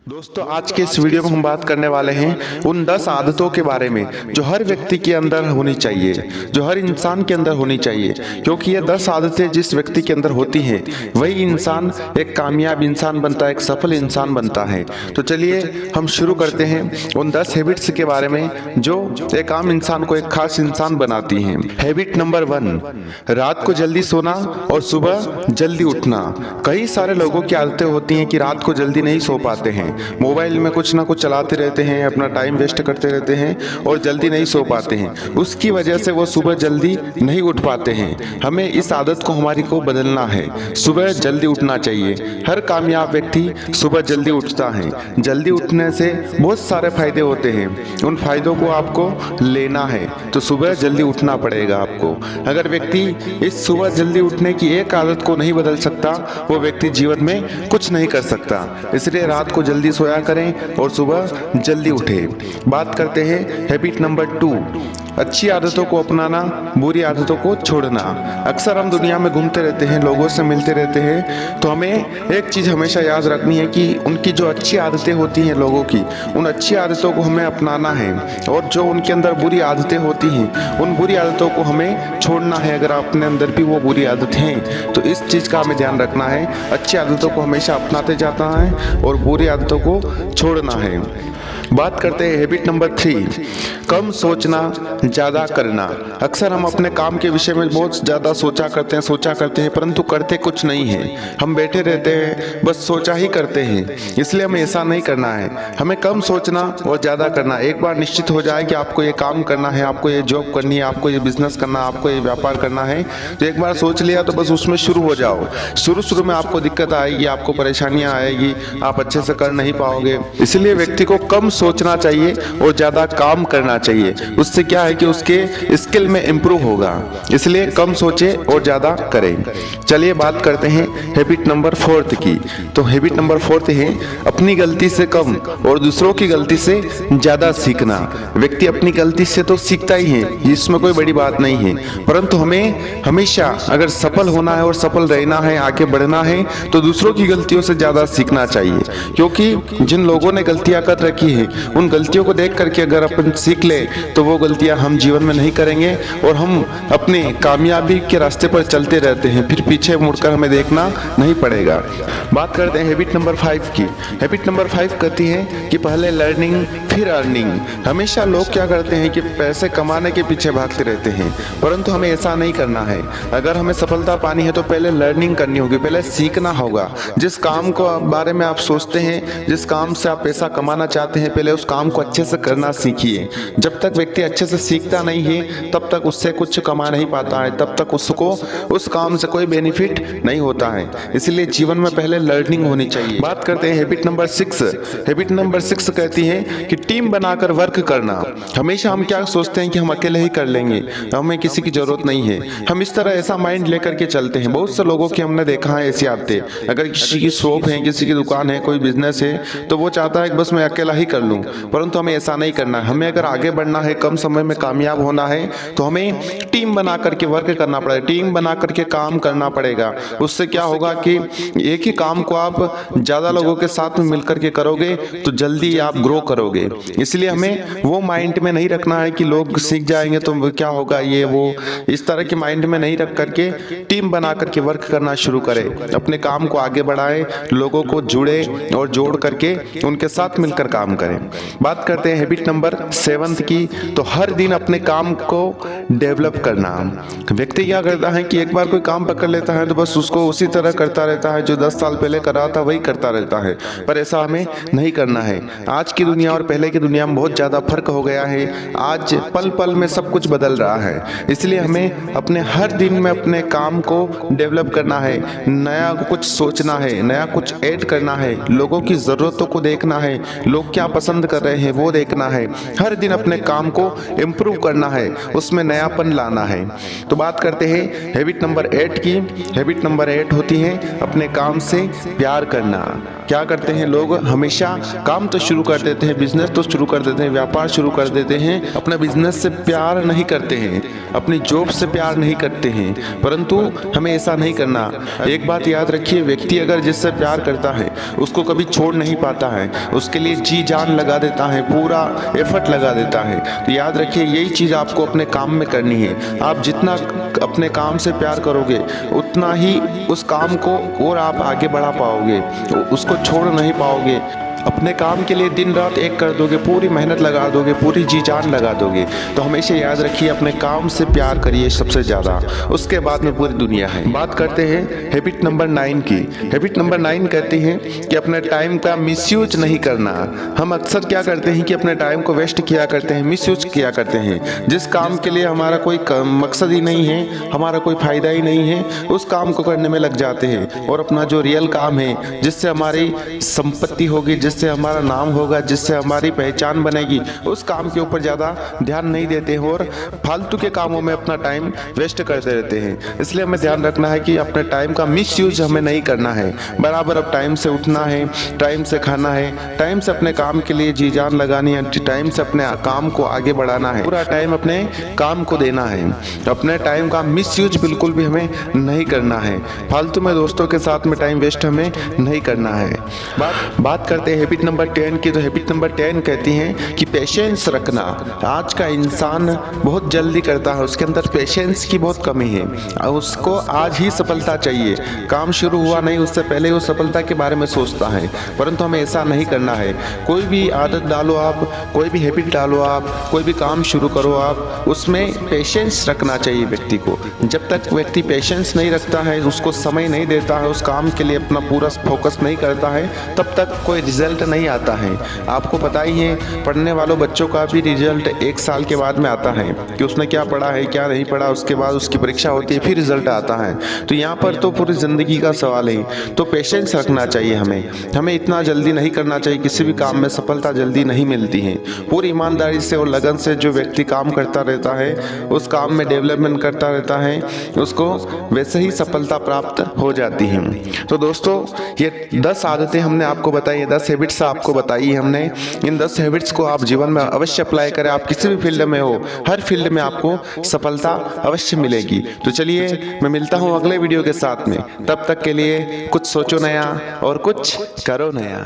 दोस्तों, आज के इस वीडियो में हम बात करने वाले हैं उन 10 आदतों के बारे में जो हर व्यक्ति के अंदर होनी चाहिए, जो हर इंसान के अंदर होनी चाहिए। क्योंकि ये 10 आदतें जिस व्यक्ति के अंदर होती हैं वही इंसान एक कामयाब इंसान बनता है, एक सफल इंसान बनता है। तो चलिए हम शुरू करते हैं उन 10 हैबिट्स के बारे में जो एक आम इंसान को एक खास इंसान बनाती हैं। हैबिट नंबर 1, रात को जल्दी सोना और सुबह जल्दी उठना। कई सारे लोगों की आदतें होती हैं कि रात को जल्दी नहीं सो पाते हैं, मोबाइल में कुछ ना कुछ चलाते रहते हैं, अपना टाइम वेस्ट करते रहते हैं और जल्दी नहीं सो पाते हैं। उसकी वजह से वो सुबह जल्दी नहीं उठ पाते हैं। हमें इस आदत को हमारी को बदलना है। सुबह जल्दी उठना चाहिए। हर कामयाब व्यक्ति सुबह जल्दी उठता है। जल्दी उठने से बहुत सारे फायदे होते हैं, उन फायदों को आपको लेना है तो सुबह जल्दी उठना पड़ेगा आपको। अगर व्यक्ति इस सुबह जल्दी उठने की एक आदत को नहीं बदल सकता, वो व्यक्ति जीवन में कुछ नहीं कर सकता। इसलिए रात को जल्दी सोया करें और सुबह जल्दी उठें। बात करते हैं हैबिट नंबर 2, अच्छी आदतों को अपनाना, बुरी आदतों को छोड़ना। अक्सर हम दुनिया में घूमते रहते हैं, लोगों से मिलते रहते हैं, तो हमें एक चीज़ हमेशा याद रखनी है कि उनकी जो अच्छी आदतें होती हैं लोगों की, उन अच्छी आदतों को हमें अपनाना है और जो उनके अंदर बुरी आदतें होती हैं उन बुरी आदतों को हमें छोड़ना है। अगर अपने अंदर भी वो बुरी आदतें हैं तो इस चीज़ का हमें ध्यान रखना है। अच्छी आदतों को हमेशा अपनाते जाता है और बुरी आदतों को छोड़ना है। बात करते हैं हैबिट नंबर 3, कम सोचना ज़्यादा करना। अक्सर हम अपने काम के विषय में बहुत ज़्यादा सोचा करते हैं परंतु करते कुछ नहीं है। हम बैठे रहते हैं, बस सोचा ही करते हैं। इसलिए हमें ऐसा नहीं करना है। हमें कम सोचना और ज़्यादा करना। एक बार निश्चित हो जाए कि आपको ये काम करना है, आपको ये जॉब करनी है, आपको ये बिजनेस करना, आपको ये व्यापार करना है, तो एक बार सोच लिया तो बस उसमें शुरू हो जाओ। शुरू में आपको दिक्कत आएगी, आपको परेशानियाँ आएगी, आप अच्छे से कर नहीं पाओगे। इसलिए व्यक्ति को कम सोचना चाहिए और ज़्यादा काम करना चाहिए। उससे क्या है कि उसके स्किल में इम्प्रूव होगा। इसलिए कम सोचे और ज़्यादा करें। चलिए बात करते हैं हैबिट नंबर 4 की। तो हैबिट नंबर 4 है अपनी गलती से कम और दूसरों की गलती से ज़्यादा सीखना। व्यक्ति अपनी गलती से तो सीखता ही है, इसमें कोई बड़ी बात नहीं है, परंतु हमें हमेशा अगर सफल होना है और सफल रहना है, आगे बढ़ना है, तो दूसरों की गलतियों से ज़्यादा सीखना चाहिए। क्योंकि जिन लोगों ने गलतियाँ कर रखी है उन गलतियों को देख करके अगर अपन सीख ले तो वो गलतियां हम जीवन में नहीं करेंगे और हम अपने कामयाबी के रास्ते पर चलते रहते हैं, फिर पीछे मुड़कर हमें देखना नहीं पड़ेगा। बात करते हैं हैबिट नंबर 5 की। हैबिट नंबर 5 कहती है कि पहले लर्निंग फिर अर्निंग। हमेशा लोग क्या करते हैं कि पैसे कमाने के पीछे भागते रहते हैं, परंतु हमें ऐसा नहीं करना है। अगर हमें सफलता पानी है तो पहले लर्निंग करनी होगी, पहले सीखना होगा। जिस काम को बारे में आप सोचते हैं, जिस काम से आप पैसा कमाना चाहते हैं, पहले उस काम को अच्छे से करना सीखिए। जब तक व्यक्ति अच्छे से सीखता नहीं है तब तक उससे कुछ कमा नहीं पाता है, तब तक उसको उस काम से कोई बेनिफिट नहीं होता है। इसलिए जीवन में पहले लर्निंग होनी चाहिए। बात करते हैं हैबिट नंबर 6। हैबिट नंबर 6 कहती है कि टीम बनाकर वर्क करना। हमेशा हम क्या सोचते हैं कि हम अकेले ही कर लेंगे, हमें किसी की जरूरत नहीं है। हम इस तरह ऐसा माइंड लेकर के चलते हैं। बहुत से लोगों की हमने देखा है ऐसी आदतें। अगर किसी की शॉप है, किसी की दुकान है, कोई बिजनेस है, तो वो चाहता है कि बस मैं अकेला ही कर लूँ, परंतु हमें ऐसा नहीं करना है। हमें अगर आगे बढ़ना है, कम समय में कामयाब होना है, तो हमें टीम बना करके वर्क करना पड़ेगा, टीम बना करके काम करना पड़ेगा। उससे क्या होगा कि एक ही काम को आप ज़्यादा लोगों के साथ में मिलकर के करोगे तो जल्दी आप ग्रो करोगे। इसलिए हमें वो माइंड में नहीं रखना है कि लोग सीख जाएंगे तो क्या होगा, ये वो, इस तरह के माइंड में नहीं रख करके टीम बना करके वर्क करना शुरू करें। अपने काम को आगे बढ़ाएं, लोगों को जुड़े और जोड़ करके उनके साथ मिलकर काम करें। बात करते हैं हैबिट नंबर 7 की। तो हर दिन अपने काम को डेवलप करना। व्यक्ति क्या करता है कि एक बार कोई काम पकड़ लेता है तो बस उसको उसी तरह करता रहता है, जो 10 साल पहले कर रहा था वही करता रहता है, पर ऐसा हमें नहीं करना है। आज की दुनिया और पहले की दुनिया में बहुत ज़्यादा फर्क हो गया है। आज पल पल में सब कुछ बदल रहा है। इसलिए हमें अपने हर दिन में अपने काम को डेवलप करना है, नया कुछ सोचना है, नया कुछ ऐड करना है, लोगों की ज़रूरतों को देखना है, लोग क्या पसंद कर रहे हैं वो देखना है। हर दिन अपने काम को इम्प्रूव करना है, उसमें नयापन लाना है। तो बात करते हैं हैबिट नंबर 8 की। हैबिट नंबर 8 होती है अपने काम से प्यार करना। क्या करते हैं लोग, हमेशा काम तो शुरू कर देते हैं, बिजनेस तो शुरू कर देते हैं, व्यापार शुरू कर देते हैं, अपना बिजनेस से प्यार नहीं करते हैं, अपनी जॉब से प्यार नहीं करते हैं। परंतु हमें ऐसा नहीं करना। एक बात याद रखिए, व्यक्ति अगर जिससे प्यार करता है उसको कभी छोड़ नहीं पाता है, उसके लिए जी जान लगा देता है, पूरा एफर्ट लगा देता है। तो याद रखिए यही चीज़ आपको अपने काम में करनी है। आप जितना अपने काम से प्यार करोगे उतना ही उस काम को और आप आगे बढ़ा पाओगे, उसको छोड़ नहीं पाओगे। अपने काम के लिए दिन रात एक कर दोगे, पूरी मेहनत लगा दोगे, पूरी जी जान लगा दोगे। तो हमेशा याद रखिए अपने काम से प्यार करिए सबसे ज़्यादा, उसके बाद में पूरी दुनिया है। बात करते हैं हैबिट नंबर 9 की। हैबिट नंबर 9 कहती है कि अपने टाइम का मिसयूज नहीं करना। हम अक्सर क्या करते हैं कि अपने टाइम को वेस्ट किया करते हैं, मिसयूज किया करते हैं। जिस काम के लिए हमारा कोई मकसद ही नहीं है, हमारा कोई फ़ायदा ही नहीं है, उस काम को करने में लग जाते हैं और अपना जो रियल काम है, जिससे हमारी संपत्ति होगी, जिससे हमारा नाम होगा, जिससे हमारी पहचान बनेगी, उस काम के ऊपर ज़्यादा ध्यान नहीं देते हैं और फालतू के कामों में अपना टाइम वेस्ट करते रहते हैं। इसलिए हमें ध्यान रखना है कि अपने टाइम का मिसयूज हमें नहीं करना है। बराबर अब टाइम से उठना है, टाइम से खाना है, टाइम से अपने काम के लिए जी जान लगानी है, टाइम से अपने काम को आगे बढ़ाना है, पूरा टाइम अपने काम को देना है। अपने टाइम का मिसयूज बिल्कुल भी हमें नहीं करना है। फालतू में दोस्तों के साथ में टाइम वेस्ट हमें नहीं करना है। बात करते हैं हैबिट नंबर 10 की। तो हैबिट नंबर 10 कहती हैं कि पेशेंस रखना। आज का इंसान बहुत जल्दी करता है, उसके अंदर पेशेंस की बहुत कमी है। उसको आज ही सफलता चाहिए, काम शुरू हुआ नहीं उससे पहले वो सफलता के बारे में सोचता है। परंतु हमें ऐसा नहीं करना है। कोई भी आदत डालो आप, कोई भी हैबिट डालो आप, कोई भी काम शुरू करो आप, उसमें पेशेंस रखना चाहिए व्यक्ति को। जब तक व्यक्ति पेशेंस नहीं रखता है, उसको समय नहीं देता है, उस काम के लिए अपना पूरा फोकस नहीं करता है, तब तक कोई रिजल्ट नहीं आता है। आपको पता ही है पढ़ने वालों बच्चों का भी रिजल्ट 1 साल के बाद में आता है कि उसने क्या पढ़ा है क्या नहीं पढ़ा, उसके बाद उसकी परीक्षा होती है, फिर रिजल्ट आता है। तो यहाँ पर तो पूरी ज़िंदगी का सवाल है। तो पेशेंस रखना चाहिए हमें इतना जल्दी नहीं करना चाहिए। किसी भी काम में सफलता जल्दी नहीं मिलती है। पूरी ईमानदारी से और लगन से जो व्यक्ति काम करता रहता है, उस काम में डेवलपमेंट करता रहता है, उसको वैसे ही सफलता प्राप्त हो जाती है। तो दोस्तों ये 10 आदतें हमने आपको बताई, 10 हैबिट्स आपको बताई हमने। इन 10 हैबिट्स को आप जीवन में अवश्य अप्लाई करें। आप किसी भी फील्ड में हो, हर फील्ड में आपको सफलता अवश्य मिलेगी। तो चलिए मैं मिलता हूँ अगले वीडियो के साथ में। तब तक के लिए कुछ सोचो नया और कुछ करो नया।